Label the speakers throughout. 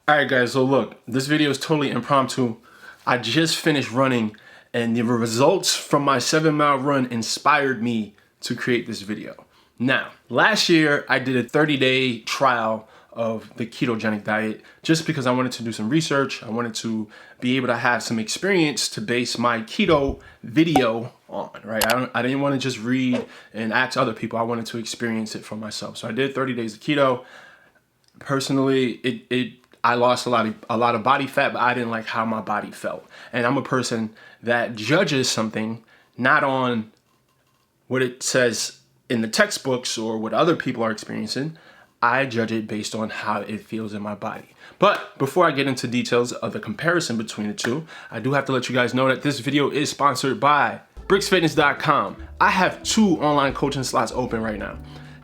Speaker 1: Alright guys, so look, this video is totally impromptu. I just finished running and the results from my 7-mile run inspired me to create this video. Now, last year I did a 30-day trial of the ketogenic diet just because I wanted to do some research. I wanted to be able to have some experience to base my keto video on, right? I didn't want to just read and ask other people. I wanted to experience it for myself. So I did 30 days of keto. Personally, I lost a lot of body fat, but I didn't like how my body felt. And I'm a person that judges something not on what it says in the textbooks or what other people are experiencing. I judge it based on how it feels in my body. But before I get into details of the comparison between the two, I do have to let you guys know that this video is sponsored by BrixFitness.com. I have 2 online coaching slots open right now.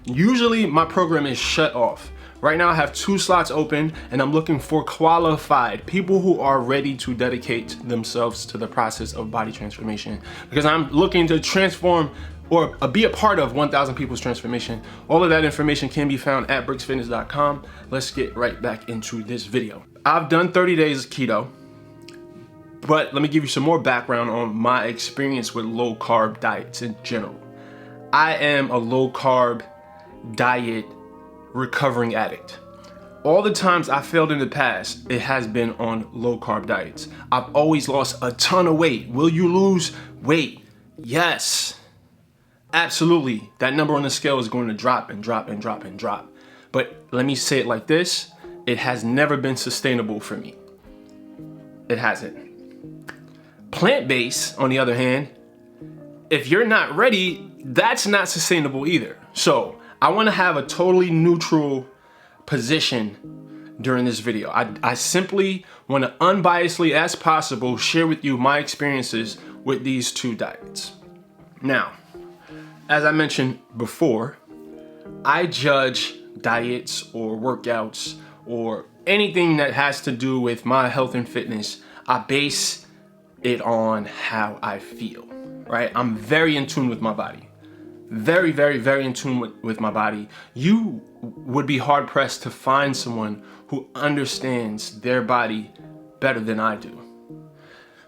Speaker 1: Usually my program is shut off. Right now I have 2 slots open and I'm looking for qualified people who are ready to dedicate themselves to the process of body transformation, because I'm looking to transform or be a part of 1,000 people's transformation. All of that information can be found at BrixFitness.com. Let's get right back into this video. I've done 30 days of keto, but let me give you some more background on my experience with low carb diets in general. I am a low carb diet recovering addict. All the times I failed in the past, it has been on low carb diets. I've always lost a ton of weight. Will you lose weight? Yes, absolutely. That number on the scale is going to drop and drop and drop and drop. But let me say it like this, it has never been sustainable for me. It hasn't. Plant-based, on the other hand, if you're not ready, that's not sustainable either. So I want to have a totally neutral position during this video. I simply want to unbiasedly as possible share with you my experiences with these 2 diets. Now, as I mentioned before, I judge diets or workouts or anything that has to do with my health and fitness. I base it on how I feel, right? I'm very in tune with my body. Very, very, very in tune with my body. You would be hard pressed to find someone who understands their body better than I do.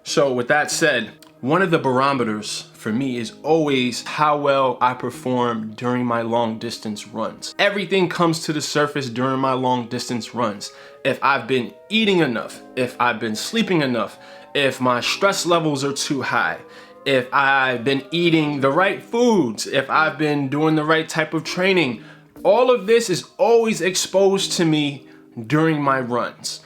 Speaker 1: So with that said, one of the barometers for me is always how well I perform during my long distance runs. Everything comes to the surface during my long distance runs. If I've been eating enough, if I've been sleeping enough, if my stress levels are too high, if I've been eating the right foods, if I've been doing the right type of training, all of this is always exposed to me during my runs,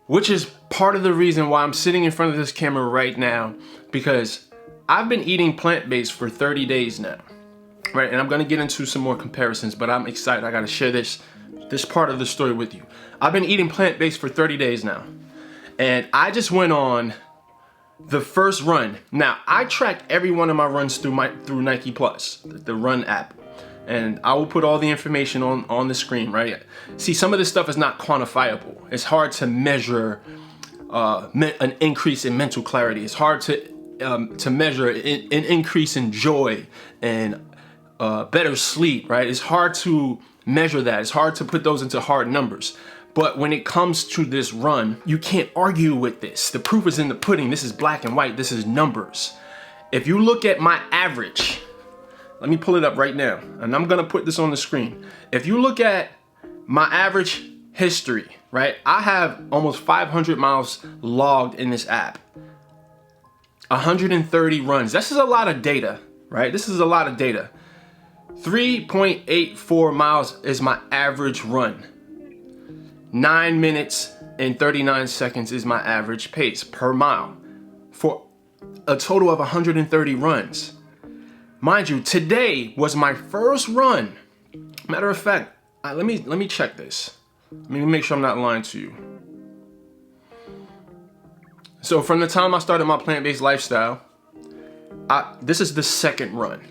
Speaker 1: which is part of the reason why I'm sitting in front of this camera right now, because I've been eating plant-based for 30 days now, right? And I'm gonna get into some more comparisons, but I'm excited. I gotta share this part of the story with you. I've been eating plant-based for 30 days now, and I just went on the first run. Now, I track every one of my runs through Nike Plus, the Run app. And I will put all the information on the screen, right? See, some of this stuff is not quantifiable. It's hard to measure an increase in mental clarity. It's hard to measure an increase in joy and better sleep, right? It's hard to measure that. It's hard to put those into hard numbers. But when it comes to this run, you can't argue with this. The proof is in the pudding. This is black and white. This is numbers. If you look at my average, let me pull it up right now, and I'm gonna put this on the screen. If you look at my average history, right? I have almost 500 miles logged in this app. 130 runs. This is a lot of data, right? This is a lot of data. 3.84 miles is my average run. 9 minutes and 39 seconds is my average pace per mile for a total of 130 runs. Mind you, today was my first run. Matter of fact, let me check this. Let me make sure I'm not lying to you. So from the time I started my plant-based lifestyle, this is the second run.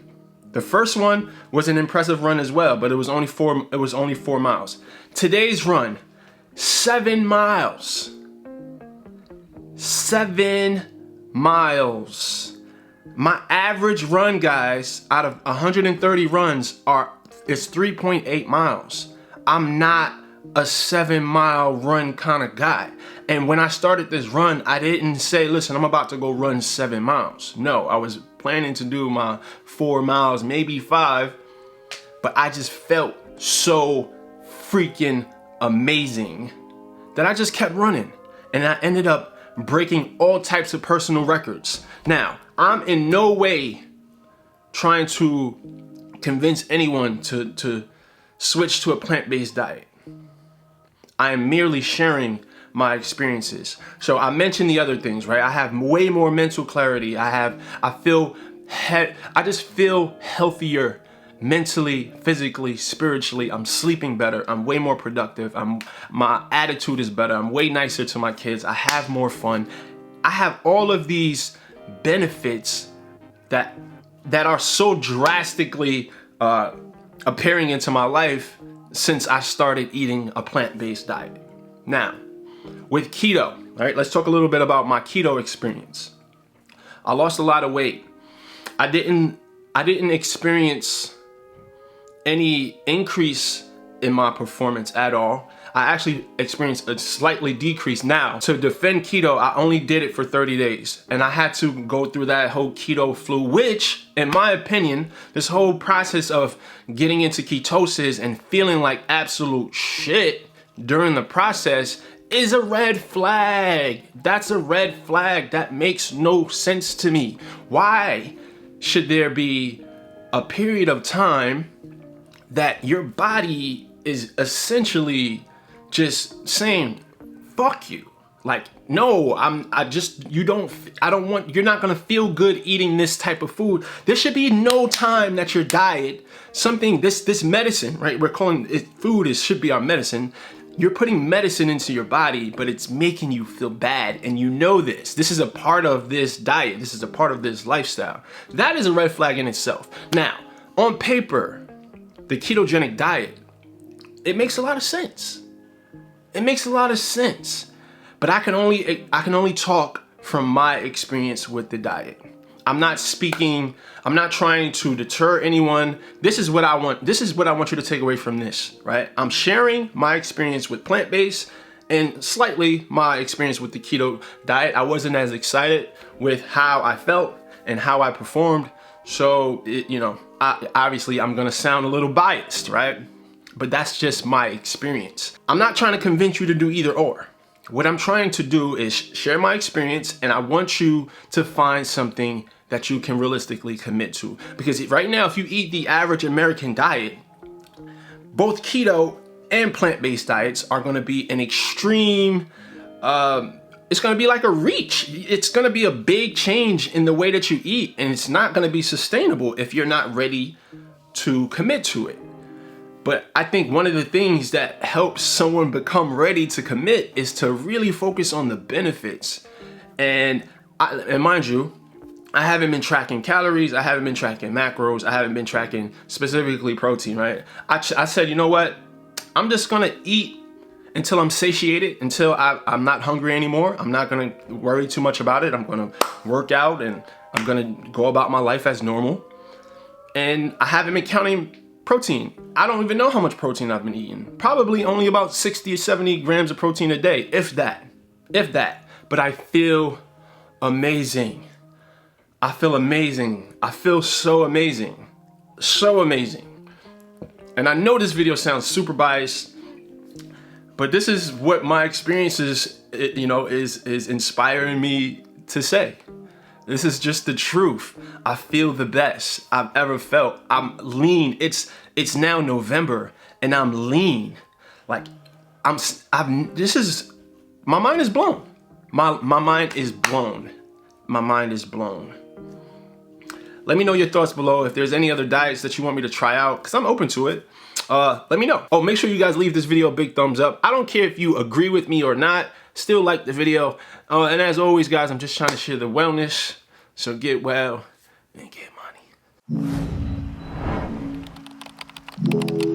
Speaker 1: The first one was an impressive run as well, but it was only 4 miles. Today's run, 7 miles. 7 miles. My average run, guys, out of 130 runs is 3.8 miles. I'm not a 7-mile run kind of guy. And when I started this run, I didn't say, listen, I'm about to go run 7 miles. No, I was planning to do my 4 miles, maybe 5, but I just felt so freaking amazing that I just kept running. And I ended up breaking all types of personal records. Now, I'm in no way trying to convince anyone to switch to a plant-based diet. I am merely sharing my experiences. So I mentioned the other things, right? I have way more mental clarity. I just feel healthier mentally, physically, spiritually. I'm sleeping better. I'm way more productive. My attitude is better. I'm way nicer to my kids. I have more fun. I have all of these benefits that are so drastically appearing into my life since I started eating a plant-based diet. Now, with keto, all right, let's talk a little bit about my keto experience. I lost a lot of weight. I didn't experience any increase in my performance at all. I actually experienced a slightly decrease. Now, to defend keto, I only did it for 30 days. And I had to go through that whole keto flu, which, in my opinion, this whole process of getting into ketosis and feeling like absolute shit during the process is a red flag. That's a red flag. That makes no sense to me. Why should there be a period of time that your body is essentially just saying, fuck you? Like, no, you're not gonna feel good eating this type of food. There should be no time that your diet, this medicine, right? We're calling it food, should be our medicine. You're putting medicine into your body, but it's making you feel bad. And you know this. This is a part of this diet. This is a part of this lifestyle. That is a red flag in itself. Now, on paper, the ketogenic diet, it makes a lot of sense. It makes a lot of sense. But I can only talk from my experience with the diet. I'm not trying to deter anyone. This is what I want you to take away from this, right? I'm sharing my experience with plant-based and slightly my experience with the keto diet. I wasn't as excited with how I felt and how I performed. So, obviously I'm gonna sound a little biased, right? But that's just my experience. I'm not trying to convince you to do either or. What I'm trying to do is share my experience, and I want you to find something that you can realistically commit to. Because right now, if you eat the average American diet, both keto and plant-based diets are gonna be an extreme, it's gonna be like a reach. It's gonna be a big change in the way that you eat, and it's not gonna be sustainable if you're not ready to commit to it. But I think one of the things that helps someone become ready to commit is to really focus on the benefits. And mind you, I haven't been tracking calories, I haven't been tracking macros, I haven't been tracking specifically protein, right? I said, you know what? I'm just gonna eat until I'm satiated, until I'm not hungry anymore. I'm not gonna worry too much about it. I'm gonna work out and I'm gonna go about my life as normal. And I haven't been counting protein. I don't even know how much protein I've been eating. Probably only about 60 or 70 grams of protein a day, if that. But I feel amazing. I feel amazing. I feel so amazing. So amazing. And I know this video sounds super biased, but this is what my experiences, is inspiring me to say. This is just the truth. I feel the best I've ever felt. I'm lean. It's now November and I'm lean. Like my mind is blown. My mind is blown. My mind is blown. Let me know your thoughts below. If there's any other diets that you want me to try out, because I'm open to it, let me know. Oh, make sure you guys leave this video a big thumbs up. I don't care if you agree with me or not. Still like the video. And as always, guys, I'm just trying to share the wellness. So get well and get money.